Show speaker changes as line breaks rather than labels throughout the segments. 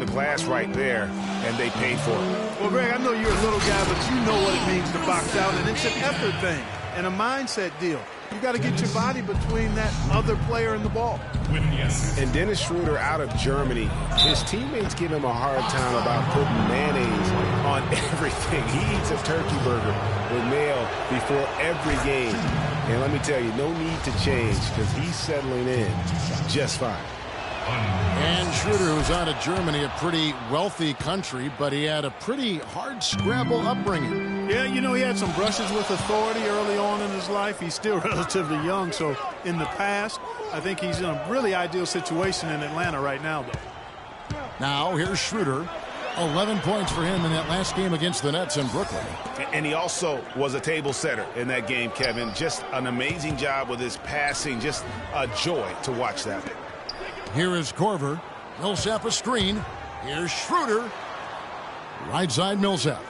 The glass right there, and they paid for it.
Well, Greg, I know you're a little guy, but you know what it means to box out, and it's an effort thing and a mindset deal. You got to get your body between that other player and the ball.
And Dennis Schroeder out of Germany, his teammates give him a hard time about putting mayonnaise on everything. He eats a turkey burger with mayo before every game. And let me tell you, no need to change because he's settling in just fine.
And Schroeder, who's out of Germany, a pretty wealthy country, but he had a pretty hard scrabble upbringing.
Yeah, you know, he had some brushes with authority early on in his life. He's still relatively young, so in the past, I think he's in a really ideal situation in Atlanta right now, though.
Now, here's Schroeder. 11 points for him in that last game against the Nets in Brooklyn.
And he also was a table setter in that game, Kevin. Just an amazing job with his passing. Just a joy to watch that.
Here is Korver. Millsap a screen. Here's Schroeder. Right side Millsap.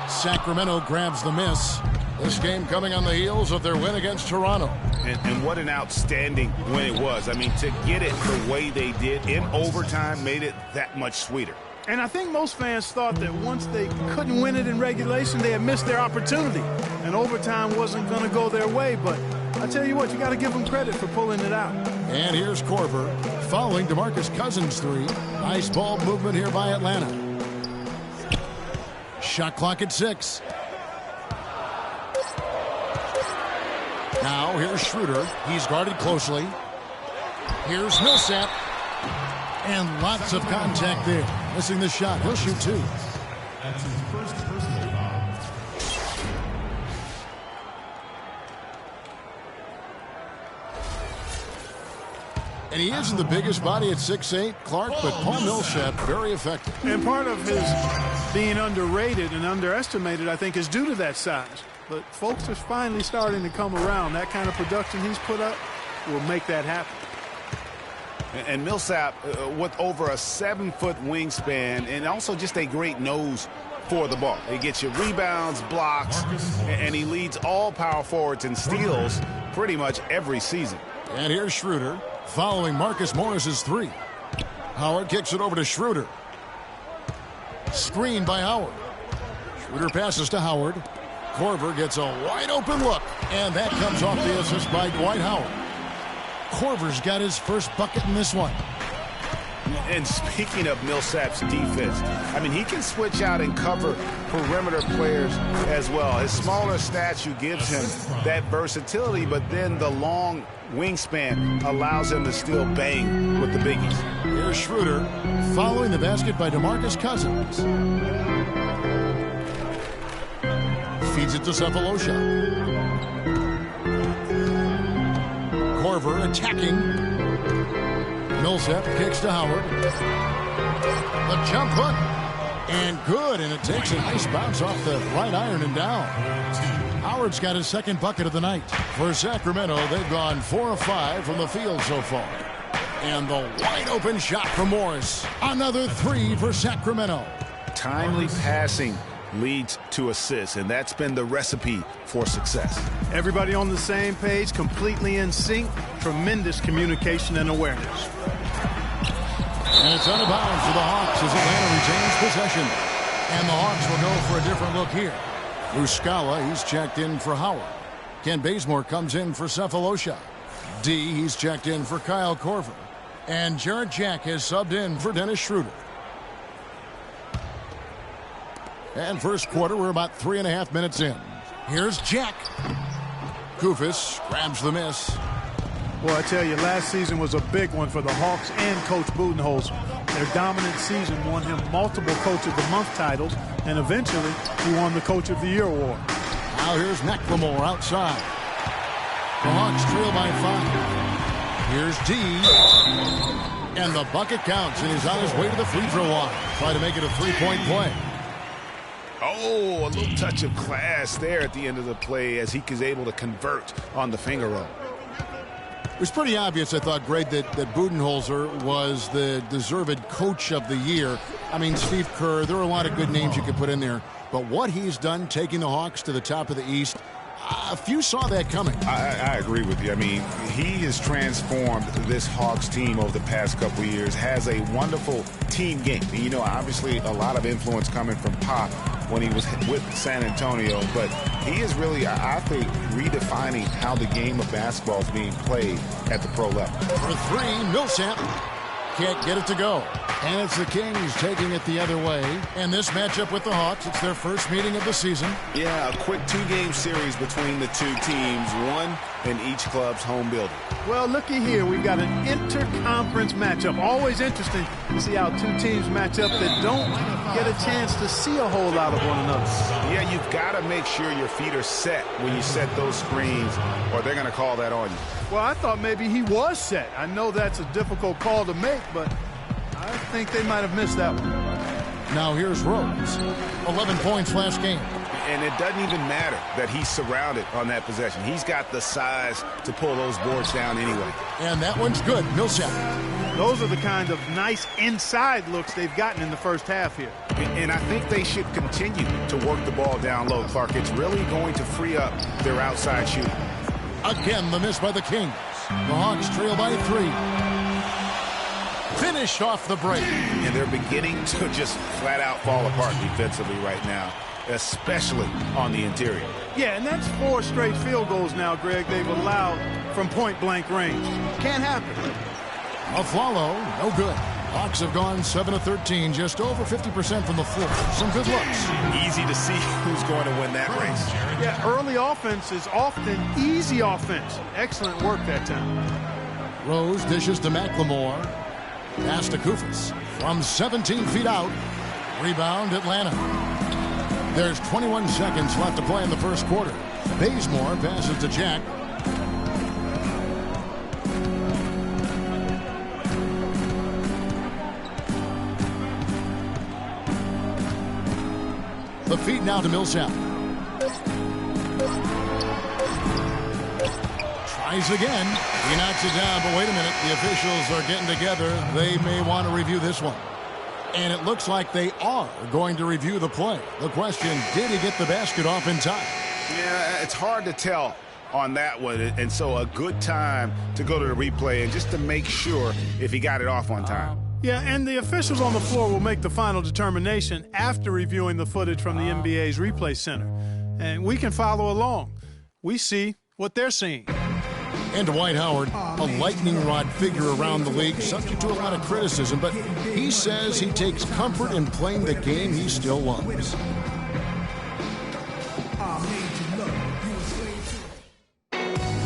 Sacramento grabs the miss. This game coming on the heels of their win against Toronto.
And what an outstanding win it was. I mean, to get it the way they did in overtime made it that much sweeter.
And I think most fans thought that once they couldn't win it in regulation, they had missed their opportunity. And overtime wasn't going to go their way. But I tell you what, you got to give them credit for pulling it out.
And here's Korver following DeMarcus Cousins' three. Nice ball movement here by Atlanta. Shot clock at 6. Now here's Schroeder. He's guarded closely. Here's Millsap. And lots of contact there. Missing the shot. He'll shoot 2.
That's his first personal foul.
And he isn't the biggest body at 6'8", Clark, but Paul Millsap very effective.
And part of his being underrated and underestimated, I think, is due to that size. But folks are finally starting to come around. That kind of production he's put up will make that happen.
And Millsap with over a 7-foot wingspan and also just a great nose for the ball. He gets you rebounds, blocks, and he leads all power forwards in steals pretty much every season.
And here's Schroeder following Marcus Morris's 3. Howard kicks it over to Schroeder. Screen by Howard. Schroeder passes to Howard. Korver gets a wide open look, and that comes off the assist by Dwight Howard. Korver's got his first bucket in this one.
And speaking of Millsap's defense, I mean, he can switch out and cover perimeter players as well. His smaller stature gives him that versatility, but then the long wingspan allows him to still bang with the biggies.
Here's Schroeder following the basket by DeMarcus Cousins. Feeds it to Cephalosha. Korver attacking. Millsap kicks to Howard. The jump hook. And good. And it takes a nice bounce off the right iron and down. Howard's got his second bucket of the night. For Sacramento, they've gone 4 of 5 from the field so far. And the wide open shot from Morris. Another 3 for Sacramento.
Timely passing leads to assists, and that's been the recipe for success.
Everybody on the same page, completely in sync, tremendous communication and awareness.
And it's out of bounds for the Hawks as Atlanta retains possession. And the Hawks will go for a different look here. Muscala, he's checked in for Howard. Ken Bazemore comes in for Cephalosha. D, he's checked in for Kyle Korver. And Jarrett Jack has subbed in for Dennis Schroeder. And first quarter, we're about 3.5 minutes in. Here's Jack. Koufos grabs the miss.
Well, I tell you, last season was a big one for the Hawks and Coach Budenholzer. Their dominant season won him multiple Coach of the Month titles, and eventually he won the Coach of the Year award.
Now here's McLemore outside. The Hawks trail by 5. Here's D. And the bucket counts, and he's on his way to the free throw line. Try to make it a 3-point play.
Oh, a little touch of class there at the end of the play as he was able to convert on the finger roll.
It was pretty obvious, I thought, Greg, that Budenholzer was the deserved Coach of the Year. I mean, Steve Kerr, there are a lot of good names you could put in there. But what he's done taking the Hawks to the top of the East, few saw that coming.
I agree with you. I mean, he has transformed this Hawks team over the past couple of years, has a wonderful team game. You know, obviously a lot of influence coming from Pop when he was with San Antonio, but he is really, I think, redefining how the game of basketball is being played at the pro level.
For three, Millsap can't get it to go. And it's the Kings taking it the other way. And this matchup with the Hawks, it's their first meeting of the season.
Yeah, a quick two-game series between the two teams, one in each club's home building.
Well, looky here. We've got an inter-conference matchup. Always interesting to see how two teams match up that don't get a chance to see a whole lot of one another.
Yeah, you've got to make sure your feet are set when you set those screens, or they're going to call that on you.
Well, I thought maybe he was set. I know that's a difficult call to make, but I think they might have missed that one.
Now here's Rose. 11 points last game.
And it doesn't even matter that he's surrounded on that possession. He's got the size to pull those boards down anyway.
And that one's good. Millsap.
Those are the kind of nice inside looks they've gotten in the first half here.
And I think they should continue to work the ball down low, Clark. It's really going to free up their outside shooting.
Again, the miss by the Kings. The Hawks trail by 3. Finished off the break.
And they're beginning to just flat out fall apart defensively right now, especially on the interior.
Yeah, and that's 4 straight field goals now, Greg, they've allowed from point-blank range. Can't happen.
Afflalo, no good. Hawks have gone 7 of 13, just over 50% from the floor. Some good looks.
Easy to see who's going to win that race.
Yeah, early offense is often easy offense. Excellent work that time.
Rose dishes to McLemore. Pass to Koufos. From 17 feet out. Rebound, Atlanta. There's 21 seconds left to play in the first quarter. Bazemore passes to Jack. The feed now to Millsap. Tries again. He knocks it down, but wait a minute. The officials are getting together. They may want to review this one. And it looks like they are going to review the play. The question, did he get the basket off in time?
Yeah, it's hard to tell on that one. And so a good time to go to the replay and just to make sure if he got it off on time.
Yeah, and the officials on the floor will make the final determination after reviewing the footage from the NBA's replay center. And we can follow along. We see what they're seeing.
And Dwight Howard, a lightning rod figure around the league, subject to a lot of criticism, but he says he takes comfort in playing the game he still loves.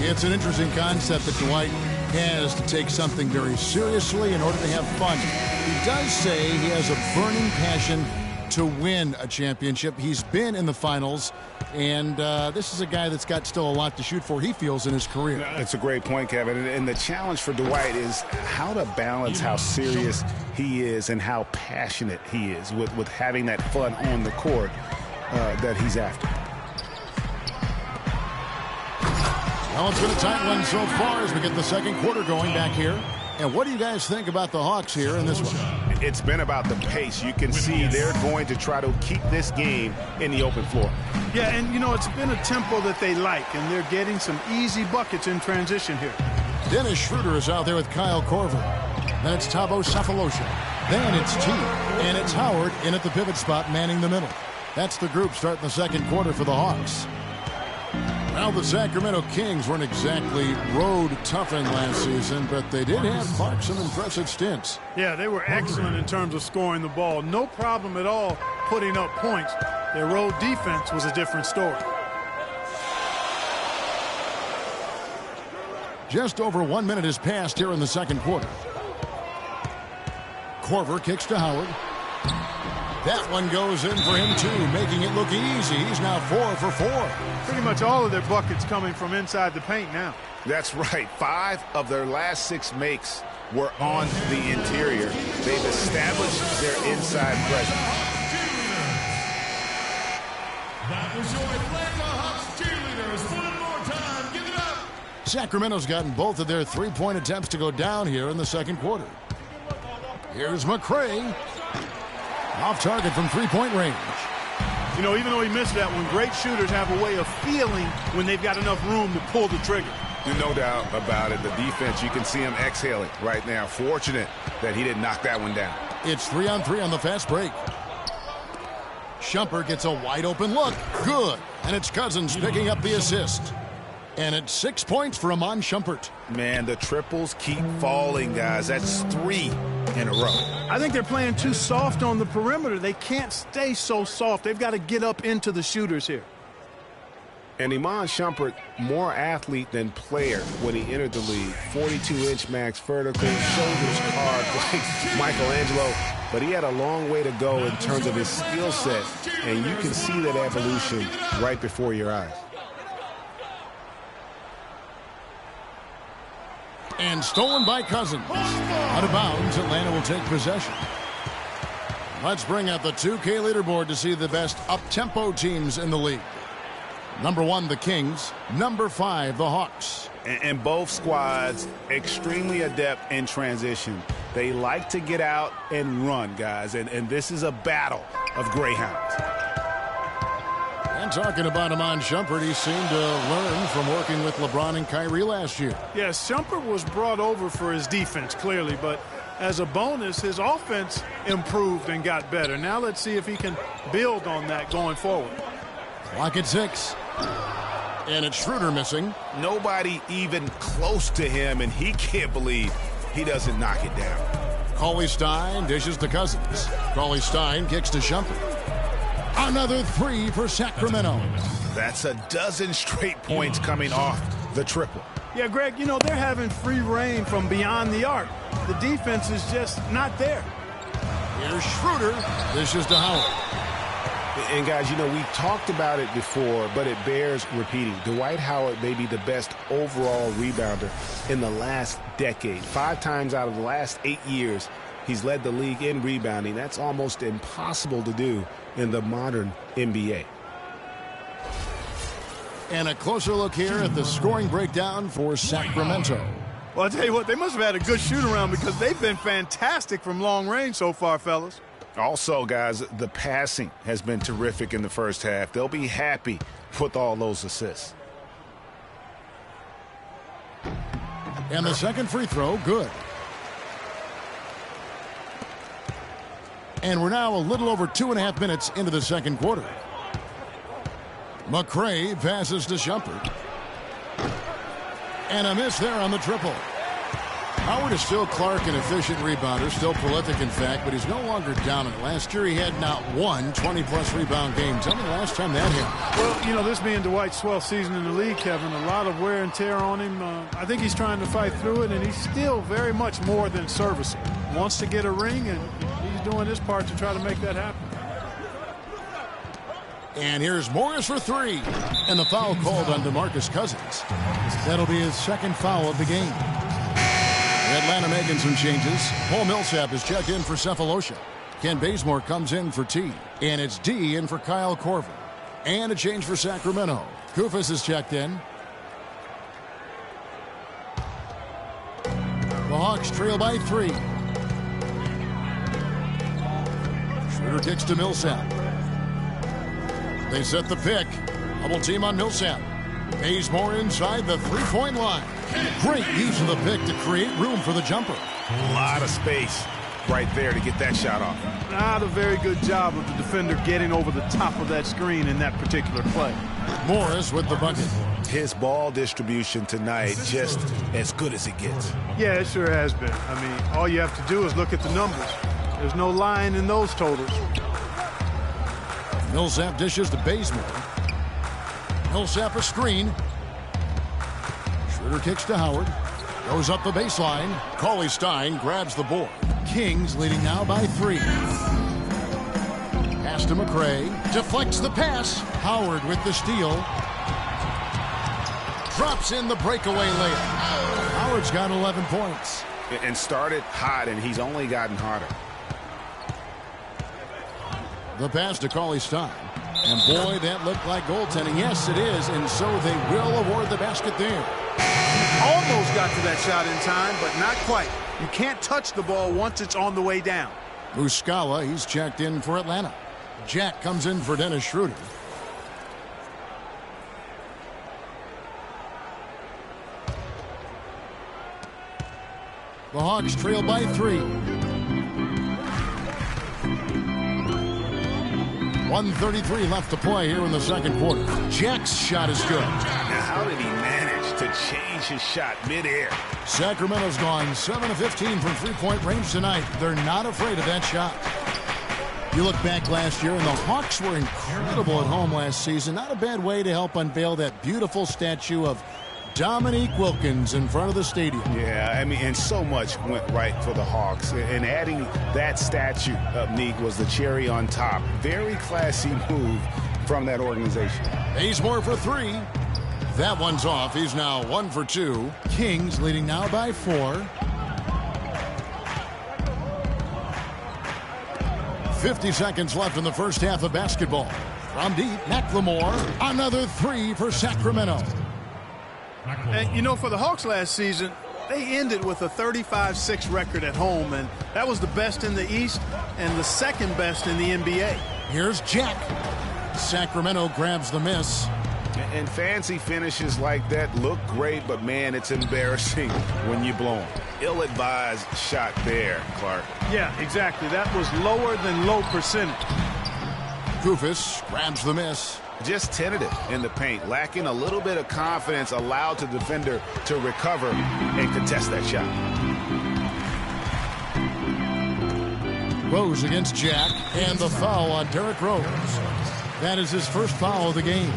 It's an interesting concept that Dwight has to take something very seriously in order to have fun. He does say he has a burning passion to win a championship. He's been in the finals, and this is a guy that's got still a lot to shoot for, he feels, in his career.
That's a great point, Kevin. And the challenge for Dwight is how to balance how serious he is and how passionate he is with having that fun on the court that he's after.
Well, it's been a tight one so far as we get the second quarter going back here. And what do you guys think about the Hawks here in this one?
It's been about the pace. You can see they're going to try to keep this game in the open floor.
Yeah, and, you know, it's been a tempo that they like, and they're getting some easy buckets in transition here.
Dennis Schroeder is out there with Kyle Korver. Then it's Thabo Sefolosha. Then it's T. And it's Howard in at the pivot spot, manning the middle. That's the group starting the second quarter for the Hawks. Well, the Sacramento Kings weren't exactly road toughing last season, but they did have some impressive stints.
Yeah, they were excellent in terms of scoring the ball. No problem at all putting up points. Their road defense was a different story.
Just over 1 minute has passed here in the second quarter. Korver kicks to Howard. That one goes in for him, too, making it look easy. He's now 4 for 4.
Pretty much all of their buckets coming from inside the paint now.
That's right. 5 of their last 6 makes were on the interior. They've established their inside presence.
That was your Atlanta Hawks cheerleaders. One more time. Give it up.
Sacramento's gotten both of their three-point attempts to go down here in the second quarter. Here's McRae. Off target from three-point range.
You know, even though he missed that one, great shooters have a way of feeling when they've got enough room to pull the trigger.
No doubt about it. The defense, you can see him exhaling right now. Fortunate that he didn't knock that one down.
It's 3-on-3 on the fast break. Shumpert gets a wide open look. Good. And it's Cousins picking up the assist. And it's 6 points for Iman Shumpert.
Man, the triples keep falling, guys. That's 3 in a row.
I think they're playing too soft on the perimeter. They can't stay so soft. They've got to get up into the shooters here.
And Iman Shumpert, more athlete than player when he entered the league. 42-inch max vertical, shoulders carved like Michelangelo. But he had a long way to go in terms of his skill set. And you can see that evolution right before your eyes.
And stolen by Cousins. Out of bounds, Atlanta will take possession. Let's bring out the 2K leaderboard to see the best up-tempo teams in the league. Number 1, the Kings. Number 5, the Hawks.
And both squads extremely adept in transition. They like to get out and run, guys. And this is a battle of greyhounds.
And talking about Iman Shumpert, he seemed to learn from working with LeBron and Kyrie last year.
Yes, Shumpert was brought over for his defense, clearly. But as a bonus, his offense improved and got better. Now let's see if he can build on that going forward.
Clock at 6. And it's Schroeder missing.
Nobody even close to him, and he can't believe he doesn't knock it down.
Cauley-Stein dishes to Cousins. Cauley-Stein kicks to Shumpert. Another 3 for Sacramento.
That's a dozen straight points coming off the triple.
Yeah, Greg, you know, they're having free reign from beyond the arc. The defense is just not there.
Here's Schroeder. Dishes to Howard.
And, guys, you know, we talked about it before, but it bears repeating. Dwight Howard may be the best overall rebounder in the last decade. 5 times out of the last 8 years, he's led the league in rebounding. That's almost impossible to do in the modern NBA.
And a closer look here at the scoring breakdown for Sacramento.
Well, I'll tell you what, they must have had a good shoot-around because they've been fantastic from long range so far, fellas.
Also, guys, the passing has been terrific in the first half. They'll be happy with all those assists.
And the second free throw, good. And we're now a little over 2.5 minutes into the second quarter. McRae passes to Shumpert. And a miss there on the triple. Howard is still Clark, an efficient rebounder, still prolific in fact, but he's no longer dominant. Last year he had not one 20-plus rebound game. Tell me the last time that happened.
Well, you know, this being Dwight's 12th season in the league, Kevin, a lot of wear and tear on him. I think he's trying to fight through it, and he's still very much more than serviceable. Wants to get a ring, and he's doing his part to try to make that happen.
And here's Morris for 3. And the foul called on DeMarcus Cousins. That'll be his second foul of the game. Atlanta making some changes. Paul Millsap is checked in for Cephalosha. Ken Bazemore comes in for T. And it's D in for Kyle Korver. And a change for Sacramento. Koufos is checked in. The Hawks trail by 3. Schroeder kicks to Millsap. They set the pick. Double team on Millsap. Bazemore inside the three-point line. Great use of the pick to create room for the jumper.
A lot of space right there to get that shot off.
Not a very good job of the defender getting over the top of that screen in that particular play.
Morris with the bucket.
His ball distribution tonight just as good as it gets.
Yeah, it sure has been. I mean, all you have to do is look at the numbers. There's no lying in those totals.
Millsap dishes to Bazemore. Millsap a screen. Schroeder kicks to Howard. Goes up the baseline. Cauley-Stein grabs the board. Kings leading now by 3. Pass to McRae. Deflects the pass. Howard with the steal. Drops in the breakaway layup. Howard's got 11 points.
And started hot, and he's only gotten hotter.
The pass to Cauley-Stein. And boy, that looked like goaltending. Yes, it is. And so they will award the basket there.
Almost got to that shot in time, but not quite. You can't touch the ball once it's on the way down.
Muscala, he's checked in for Atlanta. Jack comes in for Dennis Schroeder. The Hawks trail by 3. 1:33 left to play here in the second quarter. Jack's shot is good.
Now, how did he manage to change his shot midair?
Sacramento's gone 7 of 15 from three-point range tonight. They're not afraid of that shot. You look back last year, and the Hawks were incredible at home last season. Not a bad way to help unveil that beautiful statue of Dominique Wilkins in front of the stadium.
Yeah, I mean, and so much went right for the Hawks. And adding that statue up neat was the cherry on top. Very classy move from that organization.
Bazemore for 3. That one's off. He's now 1 for 2. Kings leading now by 4. 50 seconds left in the first half of basketball. From deep, McLemore. Another 3 for Sacramento.
And, you know, for the Hawks last season, they ended with a 35-6 record at home, and that was the best in the East and the second best in the NBA.
Here's Jack. Sacramento grabs the miss.
And fancy finishes like that look great, but, man, it's embarrassing when you blow them. Ill-advised shot there, Clark.
Yeah, exactly. That was lower than low percentage.
Koufos grabs the miss.
Just tentative in the paint, lacking a little bit of confidence, allowed the defender to recover and contest that shot.
Rose against Jack, and the foul on Derrick Rose. That is his first foul of the game.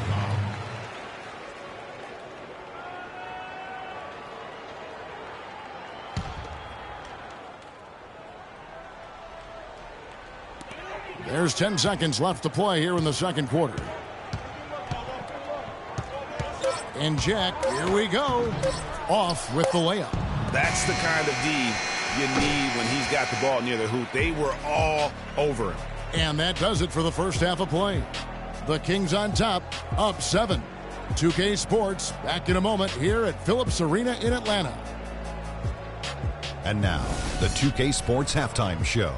There's 10 seconds left to play here in the second quarter. And Jack, here we go, off with the layup.
That's the kind of D you need when he's got the ball near the hoop. They were all over him.
And that does it for the first half of play. The Kings on top, up 7. 2K Sports, back in a moment here at Phillips Arena in Atlanta.
And now, the 2K Sports Halftime Show.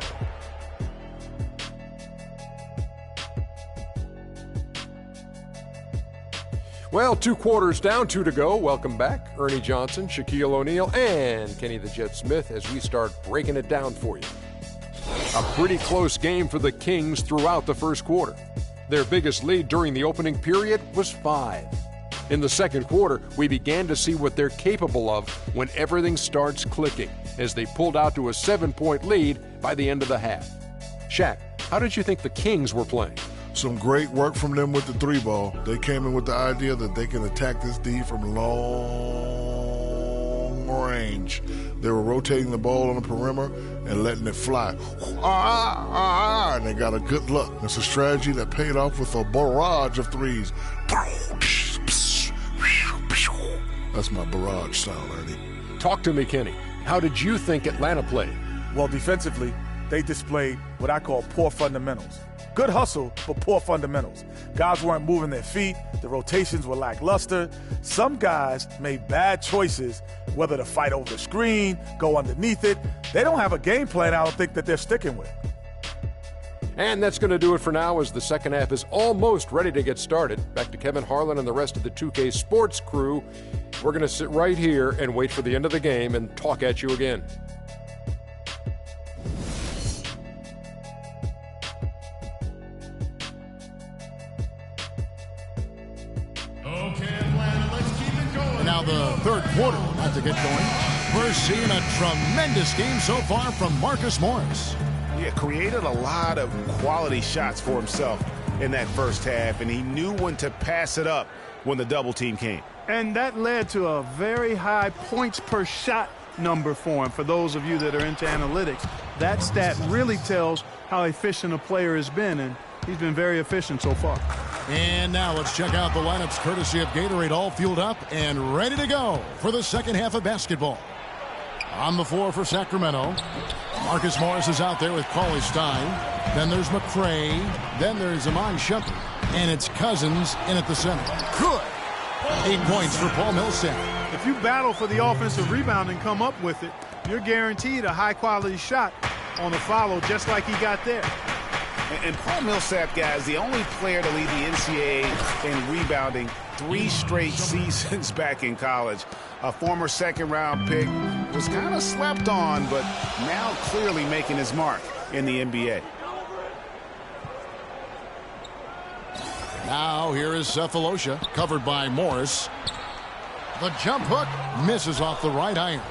Well, 2 quarters down, 2 to go. Welcome back, Ernie Johnson, Shaquille O'Neal, and Kenny the Jet Smith as we start breaking it down for you. A pretty close game for the Kings throughout the first quarter. Their biggest lead during the opening period was 5. In the second quarter, we began to see what they're capable of when everything starts clicking, as they pulled out to a 7-point lead by the end of the half. Shaq, how did you think the Kings were playing?
Some great work from them with the 3-ball. They came in with the idea that they can attack this D from long range. They were rotating the ball on the perimeter and letting it fly. And they got a good look. It's a strategy that paid off with a barrage of threes. That's my barrage sound, Ernie.
Talk to me, Kenny. How did you think Atlanta played?
Well, defensively, they displayed what I call poor fundamentals. Good hustle, but poor fundamentals. Guys weren't moving their feet. The rotations were lackluster. Some guys made bad choices, whether to fight over the screen, go underneath it. They don't have a game plan I don't think that they're sticking with.
And that's going to do it for now as the second half is almost ready to get started. Back to Kevin Harlan and the rest of the 2K Sports crew. We're going to sit right here and wait for the end of the game and talk at you again.
Now the third quarter about to get going. We're seeing a tremendous game so far from Marcus Morris.
Yeah, created a lot of quality shots for himself in that first half, and he knew when to pass it up when the double team came.
And that led to a very high points per shot number for him. For those of you that are into analytics, that stat really tells how efficient a player has been, and he's been very efficient so far.
And now let's check out the lineups courtesy of Gatorade, all fueled up and ready to go for the second half of basketball. On the floor for Sacramento, Marcus Morris is out there with Cauley Stein. Then there's McCray. Then there's Iman Shumpert. And it's Cousins in at the center. Good. 8 points for Paul Millsap.
If you battle for the offensive rebound and come up with it, you're guaranteed a high-quality shot on the follow, just like he got there.
And Paul Millsap, guys, the only player to lead the NCAA in rebounding 3 straight seasons back in college. A former second-round pick, was kind of slept on, but now clearly making his mark in the NBA.
Now here is Sefolosha, covered by Morris. The jump hook misses off the right iron.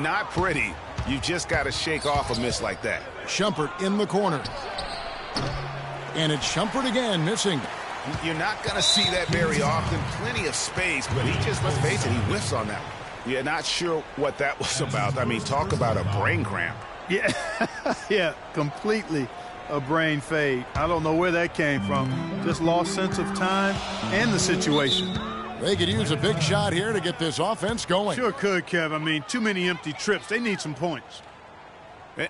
Not pretty. You just got to shake off a miss like that.
Shumpert in the corner. And it's Shumpert again, missing.
You're not going to see that very often. Plenty of space, but he just, let's face it, he whiffs on that one. Yeah, not sure what that was about. I mean, talk about a brain cramp.
Yeah, yeah, completely a brain fade. I don't know where that came from. Just lost sense of time and the situation.
They could use a big shot here to get this offense going.
Sure could, Kev. I mean, too many empty trips. They need some points.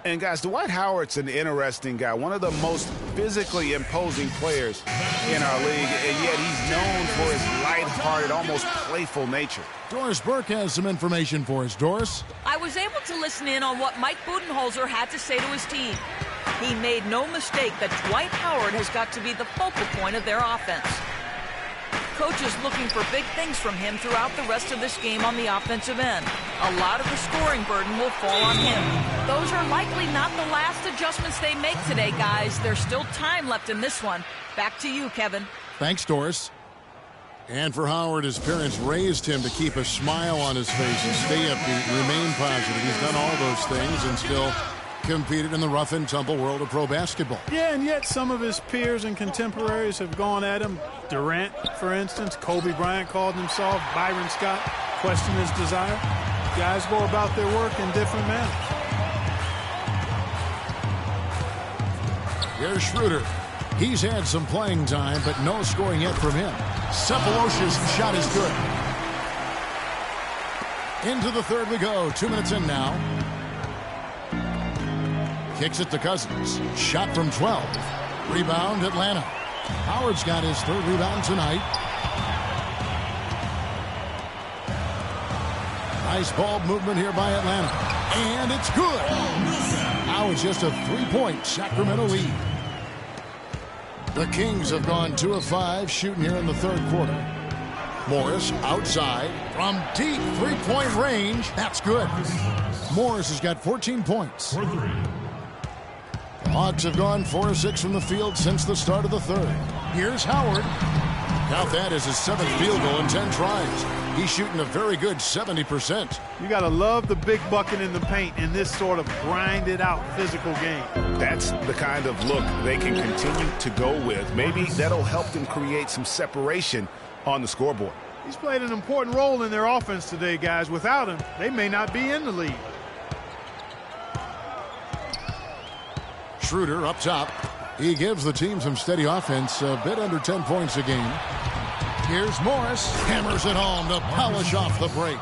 And guys, Dwight Howard's an interesting guy, one of the most physically imposing players in our league, and yet he's known for his lighthearted, almost playful nature.
Doris Burke has some information for us. Doris?
I was able to listen in on what Mike Budenholzer had to say to his team. He made no mistake that Dwight Howard has got to be the focal point of their offense. Coach is looking for big things from him throughout the rest of this game on the offensive end. A lot of the scoring burden will fall on him. Those are likely not the last adjustments they make today, guys. There's still time left in this one. Back to you, Kevin.
Thanks, Doris. And for Howard, his parents raised him to keep a smile on his face and stay upbeat, remain positive. He's done all those things and still competed in the rough and tumble world of pro basketball.
Yeah, and yet some of his peers and contemporaries have gone at him. Durant, for instance, Kobe Bryant called him soft. Byron Scott questioned his desire. Guys go about their work in different manners.
Here's Schroeder. He's had some playing time, but no scoring yet from him. Sefolosha's shot is good. Into the third we go. 2 minutes in now. Kicks it to Cousins. Shot from 12. Rebound, Atlanta. Howard's got his third rebound tonight. Nice ball movement here by Atlanta. And it's good. Now it's just a 3-point Sacramento lead. The Kings have gone 2 of 5 shooting here in the third quarter. Morris outside from deep 3-point range. That's good. Morris has got 14 points. The Hawks have gone 4 of 6 from the field since the start of the third. Here's Howard. Count that as his 7th field goal in 10 tries. He's shooting a very good 70%.
You got to love the big bucket in the paint in this sort of grinded-out physical game.
That's the kind of look they can continue to go with. Maybe that'll help them create some separation on the scoreboard.
He's played an important role in their offense today, guys. Without him, they may not be in the lead.
Schroeder up top. He gives the team some steady offense, a bit under 10 points a game. Here's Morris. Hammers it home to polish off the break.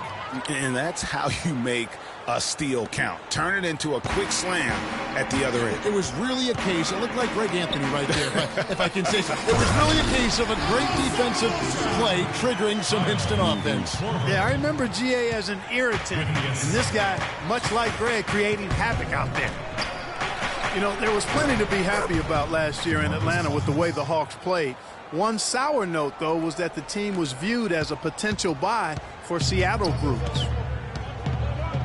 And that's how you make a steal count. Turn it into a quick slam at the other end.
It was really a case, it looked like Greg Anthony right there, if I can say so. It was really a case of a great defensive play triggering some instant offense.
Yeah, I remember GA as an irritant, and this guy, much like Greg, creating havoc out there. You know, there was plenty to be happy about last year in Atlanta with the way the Hawks played. One sour note, though, was that the team was viewed as a potential buy for Seattle groups.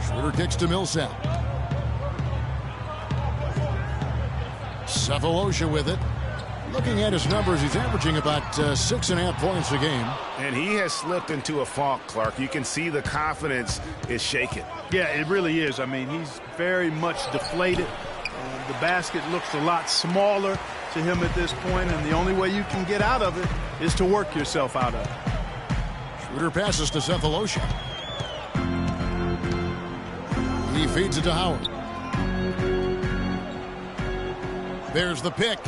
Schroeder kicks to Millsap. Sefolosha with it. Looking at his numbers, he's averaging about 6.5 points a game.
And he has slipped into a funk, Clark. You can see the confidence is shaken.
Yeah, it really is. I mean, he's very much deflated. The basket looks a lot smaller to him at this point, and the only way you can get out of it is to work yourself out of it.
Schroeder passes to Sefolosha. He feeds it to Howard. There's the pick.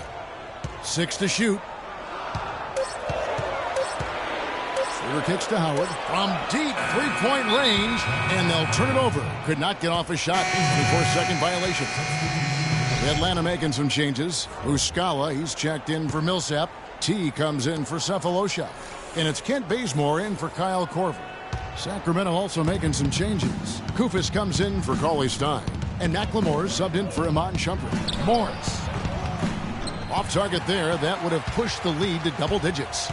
6 to shoot. Schroeder kicks to Howard from deep 3-point range, and they'll turn it over. Could not get off a shot. 24-second violation. Atlanta making some changes. Muscala, he's checked in for Millsap. T comes in for Sefolosha. And it's Kent Bazemore in for Kyle Korver. Sacramento also making some changes. Koufos comes in for Cauley Stein. And McLemore subbed in for Iman Shumpert. Morris. Off target there. That would have pushed the lead to double digits.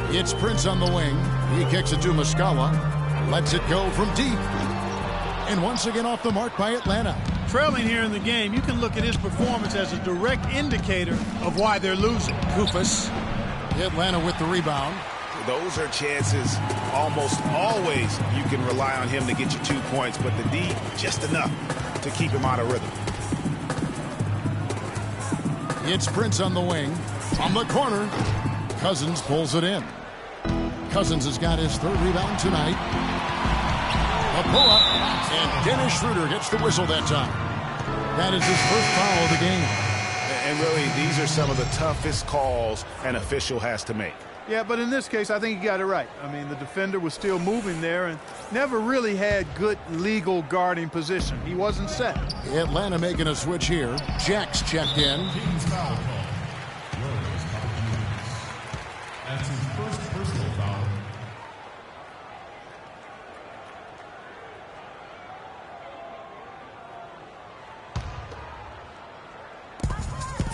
It's Prince on the wing. He kicks it to Muscala. Lets it go from deep. And once again off the mark by Atlanta.
Trailing here in the game, you can look at his performance as a direct indicator of why they're losing.
Kufas. Atlanta with the rebound.
Those are chances almost always you can rely on him to get you 2 points, but the D just enough to keep him out of rhythm.
It's Prince on the wing. From the corner, Cousins pulls it in. Cousins has got his 3rd rebound tonight. A pull-up, and Dennis Schroeder gets the whistle that time. That is his 1st foul of the game.
And really, these are some of the toughest calls an official has to make.
Yeah, but in this case, I think he got it right. I mean, the defender was still moving there and never really had good legal guarding position. He wasn't set.
Atlanta making a switch here. Jack's checked in.
King's foul call. Rose caught. That's his 1st personal foul.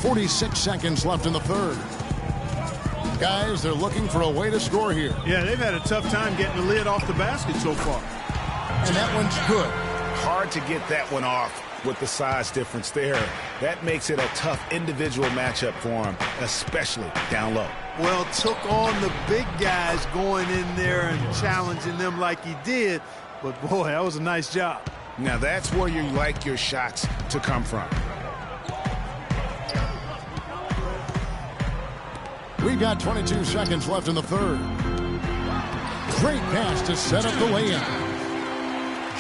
.46 seconds left in the 3rd. Guys, they're looking for a way to score here.
Yeah, they've had a tough time getting the lid off the basket so far.
And that one's good.
Hard to get that one off with the size difference there. That makes it a tough individual matchup for him, especially down low.
Well, took on the big guys going in there and challenging them like he did. But, boy, that was a nice job.
Now, that's where you like your shots to come from.
We've got 22 seconds left in the 3rd. Great pass to set up the lay-in.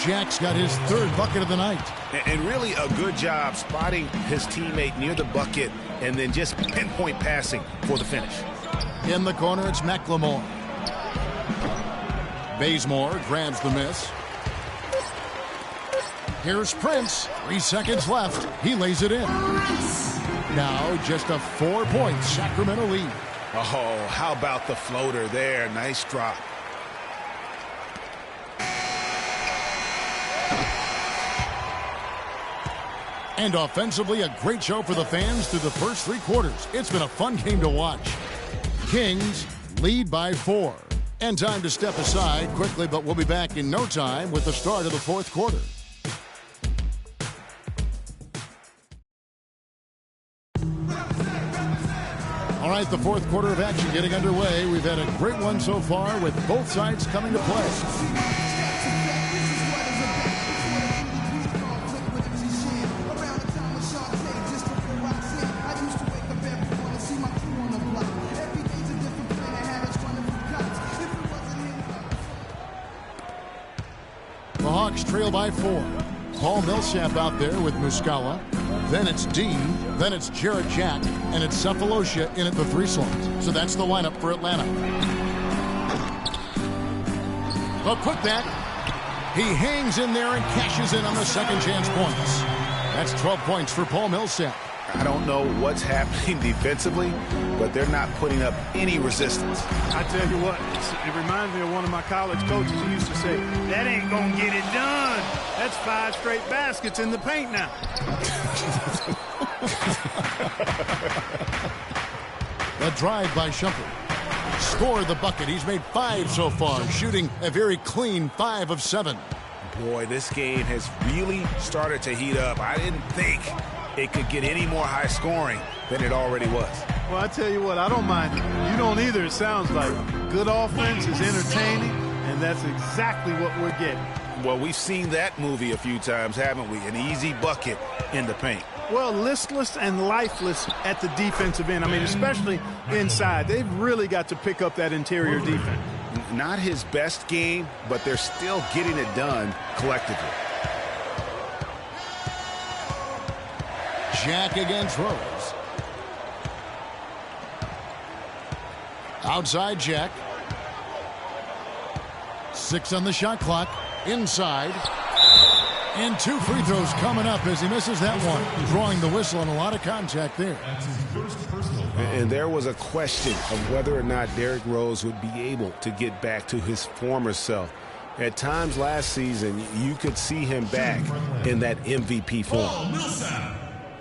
Jack's got his 3rd bucket of the night.
And really a good job spotting his teammate near the bucket and then just pinpoint passing for the finish.
In the corner, it's McLemore. Bazemore grabs the miss. Here's Prince. 3 seconds left. He lays it in. Now just a 4-point Sacramento lead.
Oh, how about the floater there? Nice drop.
And offensively, a great show for the fans through the first 3 quarters. It's been a fun game to watch. Kings lead by 4. And time to step aside quickly, but we'll be back in no time with the start of the 4th quarter. All right, the 4th quarter of action getting underway. We've had a great one so far with both sides coming to play. The Hawks trail by 4. Paul Millsap out there with Muscala. Then it's Dean. Then it's Jarrett Jack. And it's Cephalosha in at the 3 slot. So that's the lineup for Atlanta. But put that. He hangs in there and cashes in on the second chance points. That's 12 points for Paul Millsap.
I don't know what's happening defensively, but they're not putting up any resistance.
I tell you what, it reminds me of one of my college coaches who used to say, that ain't gonna get it done. That's 5 straight baskets in the paint now.
The drive by Shumpert. Scored the bucket. He's made 5 so far, shooting a very clean 5 of 7.
Boy, this game has really started to heat up. I didn't think it could get any more high scoring than it already was.
Well, I tell you what, I don't mind it. You don't either, it sounds like. Good offense is entertaining, and that's exactly what we're getting.
Well, we've seen that movie a few times, haven't we? An easy bucket in the paint.
Well, listless and lifeless at the defensive end. I mean, especially inside. They've really got to pick up that interior defense.
Not his best game, but they're still getting it done collectively.
Jack against Rose. Outside Jack. 6 on the shot clock. Inside. And 2 free throws coming up as he misses that one. Drawing the whistle and a lot of contact there.
That's his 1st personal foul.
And there was a question of whether or not Derrick Rose would be able to get back to his former self. At times last season, you could see him back in that MVP form.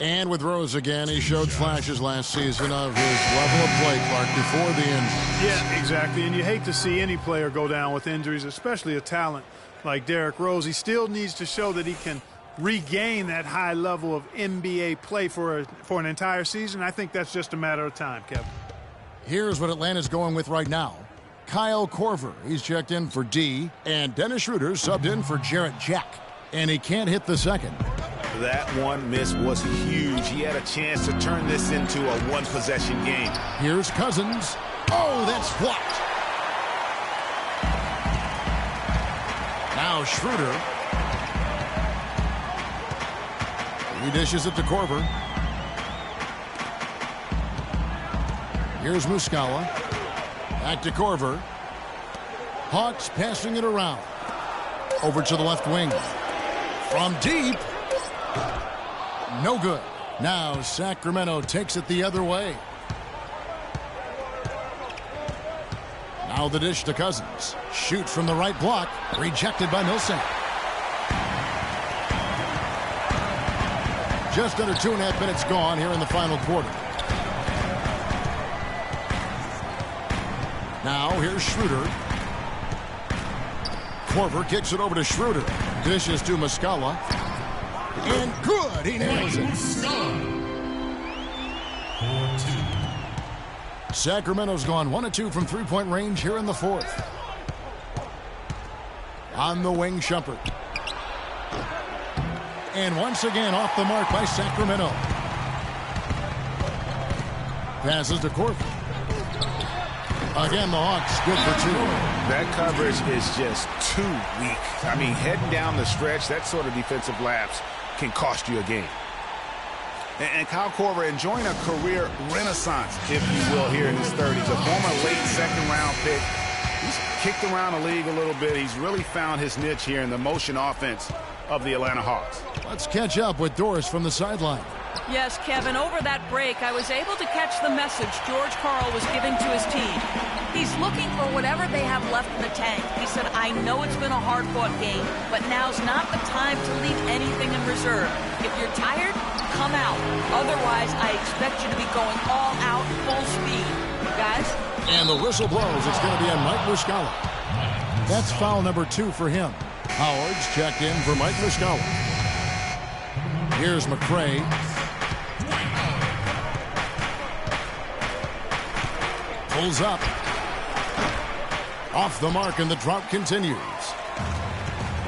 And with Rose again, he showed flashes last season of his level of play, Clark, before the injury.
Yeah, exactly. And you hate to see any player go down with injuries, especially a talent like Derrick Rose. He still needs to show that he can regain that high level of NBA play for an entire season. I think that's just a matter of time, Kevin.
Here's what Atlanta's going with right now. Kyle Korver, he's checked in for D, and Dennis Schroeder subbed in for Jarrett Jack. And he can't hit the second.
That one miss was huge. He had a chance to turn this into a one-possession game.
Here's Cousins. Oh, that's blocked. Now Schroeder. He dishes it to Korver. Here's Muscala. Back to Korver. Hawks passing it around. Over to the left wing. From deep. No good. Now Sacramento takes it the other way. Now the dish to Cousins. Shoot from the right block. Rejected by Millsap. Just under 2.5 minutes gone here in the final quarter. Now here's Schroeder. Korver kicks it over to Schroeder. Dishes to Muscala. And good. He nails it. Sacramento's gone 1 of 2 from three-point range here in the fourth. On the wing, Shumpert. And once again off the mark by Sacramento. Passes to Korver. Again, the Hawks good for 2.
That coverage is just too weak. I mean, heading down the stretch, that sort of defensive lapse can cost you a game. And Kyle Korver enjoying a career renaissance, if you will, here in his 30s. A former late second-round pick. He's kicked around the league a little bit. He's really found his niche here in the motion offense of the Atlanta Hawks.
Let's catch up with Doris from the sideline.
Yes, Kevin, over that break, I was able to catch the message George Karl was giving to his team. He's looking for whatever they have left in the tank. He said, I know it's been a hard-fought game, but now's not the time to leave anything in reserve. If you're tired, come out. Otherwise, I expect you to be going all out, full speed. Guys?
And the whistle blows. It's going to be on Mike Muscala. That's foul number 2 for him. Howard's checked in for Mike Muscala. Here's McRae. Pulls up. Off the mark, and the drought continues.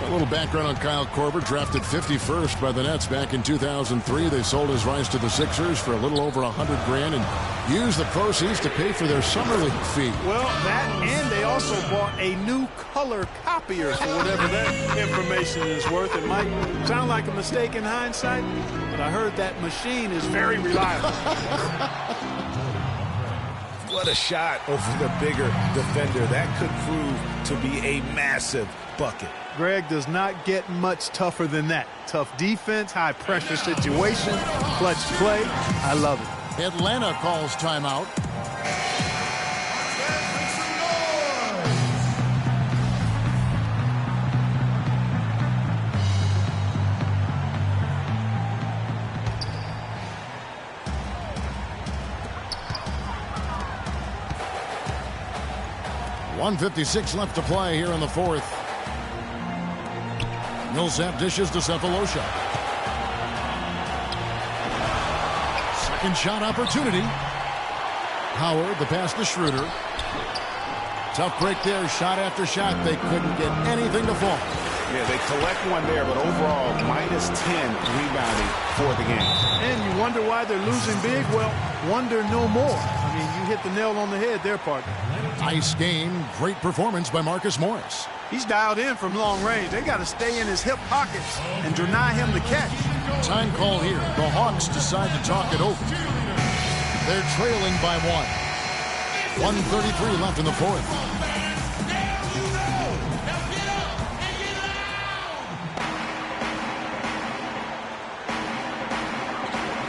A little background on Kyle Korver, drafted 51st by the Nets back in 2003. They sold his rights to the Sixers for a little over $100,000 and used the proceeds to pay for their summer league fee.
Well, that, and they also bought a new color copier for whatever that information is worth. It might sound like a mistake in hindsight, but I heard that machine is very reliable.
What a shot over the bigger defender. That could prove to be a massive bucket.
Greg, does not get much tougher than that. Tough defense, high pressure situation, clutch play. I love it.
Atlanta calls timeout. .156 left to play here in the fourth. Millsap dishes to Sefolosha. Second shot opportunity. Howard, the pass to Schroeder. Tough break there, shot after shot. They couldn't get anything to fall.
Yeah, they collect one there, but overall, -10 rebounding for the game.
And you wonder why they're losing big? Well, wonder no more. I mean, you hit the nail on the head there, partner.
Nice game. Great performance by Marcus Morris.
He's dialed in from long range. They got to stay in his hip pockets and deny him the catch.
Time call here. The Hawks decide to talk it over. They're trailing by 1. 1:33 left in the fourth.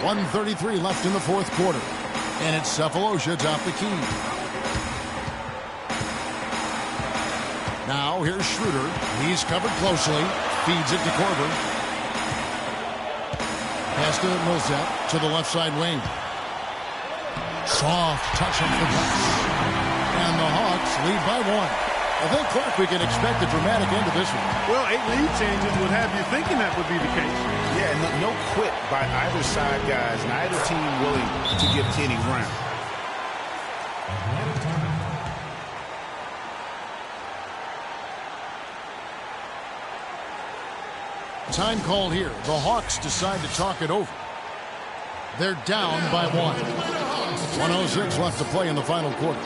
.133 left in the fourth quarter. And it's Sefolosha top the key. Now here's Schroeder. He's covered closely. Feeds it to Korver. Pass to Millsap to the left side wing. Soft touch off the glass. And the Hawks lead by 1. I think, Clark, we can expect a dramatic end to this one.
Well, 8 lead changes would have you thinking that would be the case.
Yeah, no quit by either side, guys. Neither team willing to give any ground.
Time called here. The Hawks decide to talk it over. They're down by 1. 1:06 left to play in the final quarter.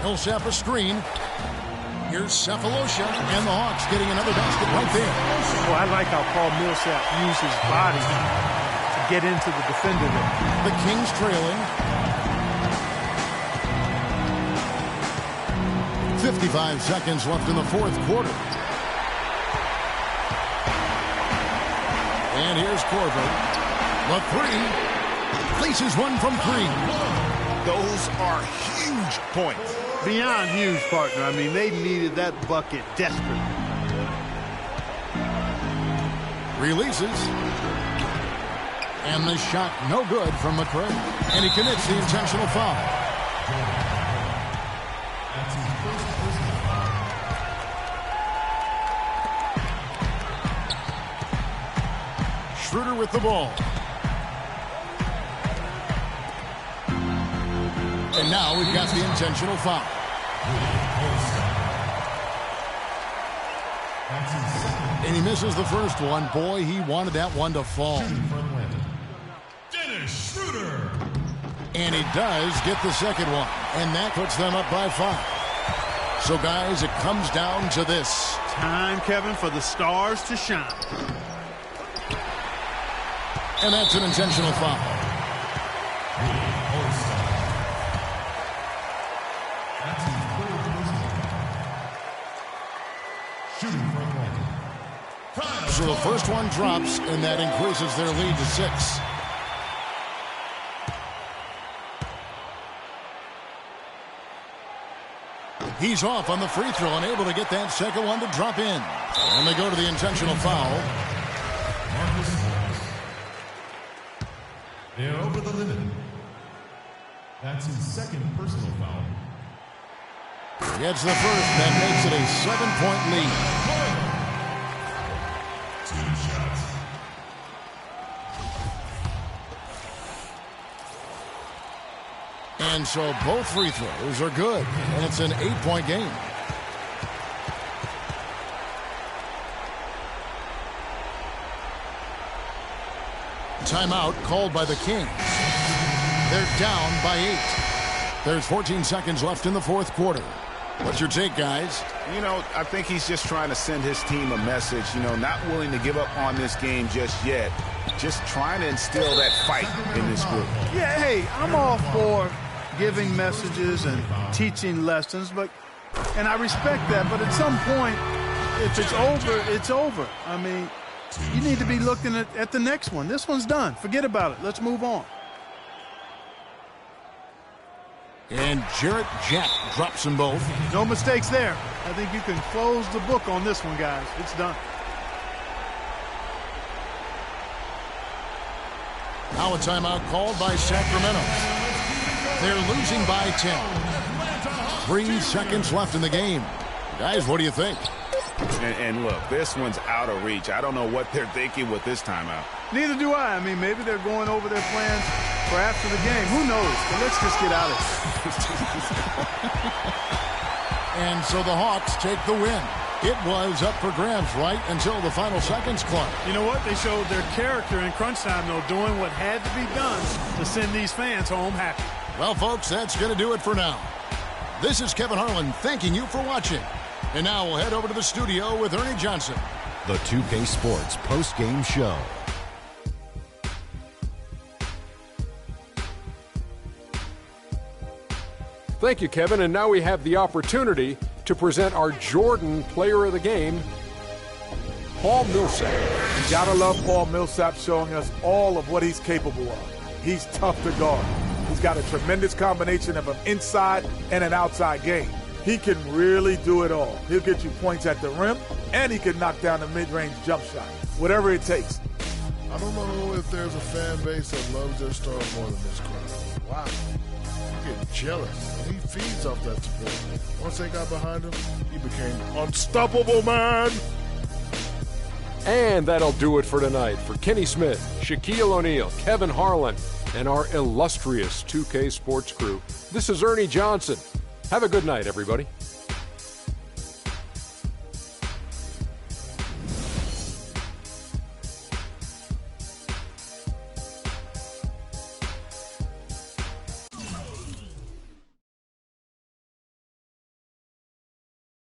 Millsap a screen. Here's Cephalosha, and the Hawks getting another basket right there.
Well, I like how Paul Millsap used his body to get into the defender there.
The Kings trailing. 55 seconds left in the fourth quarter. And here's Korver. The three. Places one from 3.
Those are huge points.
Beyond huge, partner. I mean, they needed that bucket desperately.
Releases. And the shot no good from McCray. And he commits the intentional foul.
That's his first personal foul.
Schroeder with the ball. And now we've got the intentional foul. And he misses the first one. Boy, he wanted that one to fall.
Dennis Schroeder.
And he does get the second one. And that puts them up by 5. So, guys, it comes down to this.
Time, Kevin, for the stars to shine.
And that's an intentional foul. So the first one drops, and that increases their lead to 6. He's off on the free throw and able to get that second one to drop in. And they go to the intentional foul.
Marcus Morris. They're over the limit. That's his second personal foul.
He gets the first. That makes it a 7-point lead.
2 shots.
And so both free throws are good. And it's an 8-point game. Timeout called by the Kings. They're down by 8. There's 14 seconds left in the fourth quarter. What's your take, guys?
You know, I think he's just trying to send his team a message, you know, not willing to give up on this game just yet. Just trying to instill that fight in this group.
Yeah, hey, I'm all for giving messages and teaching lessons, and I respect that, but at some point, if it's over, it's over. I mean, you need to be looking at the next one. This one's done. Forget about it. Let's move on.
And Jarrett Jack drops them both.
No mistakes there. I think you can close the book on this one, guys. It's done.
Now a timeout called by Sacramento. They're losing by 10. 3 seconds left in the game. Guys, what do you think?
And look, this one's out of reach. I don't know what they're thinking with this timeout.
Neither do I. I mean, maybe they're going over their plans for after the game. Who knows? But let's just get out of
here. And so the Hawks take the win. It was up for grabs right until the final seconds club.
You know what? They showed their character in crunch time, though, doing what had to be done to send these fans home happy.
Well, folks, that's going to do it for now. This is Kevin Harlan thanking you for watching. And now we'll head over to the studio with Ernie Johnson.
The 2K Sports post-game show.
Thank you, Kevin. And now we have the opportunity to present our Jordan Player of the Game, Paul Millsap.
You gotta love Paul Millsap showing us all of what he's capable of. He's tough to guard. He's got a tremendous combination of an inside and an outside game. He can really do it all. He'll get you points at the rim, and he can knock down a mid-range jump shot, whatever it takes.
I don't know if there's a fan base that loves their star more than this crowd. Wow. You get jealous. He feeds off that support. Once they got behind him, he became unstoppable, man.
And that'll do it for tonight. For Kenny Smith, Shaquille O'Neal, Kevin Harlan, and our illustrious 2K Sports crew, this is Ernie Johnson. Have a good night, everybody.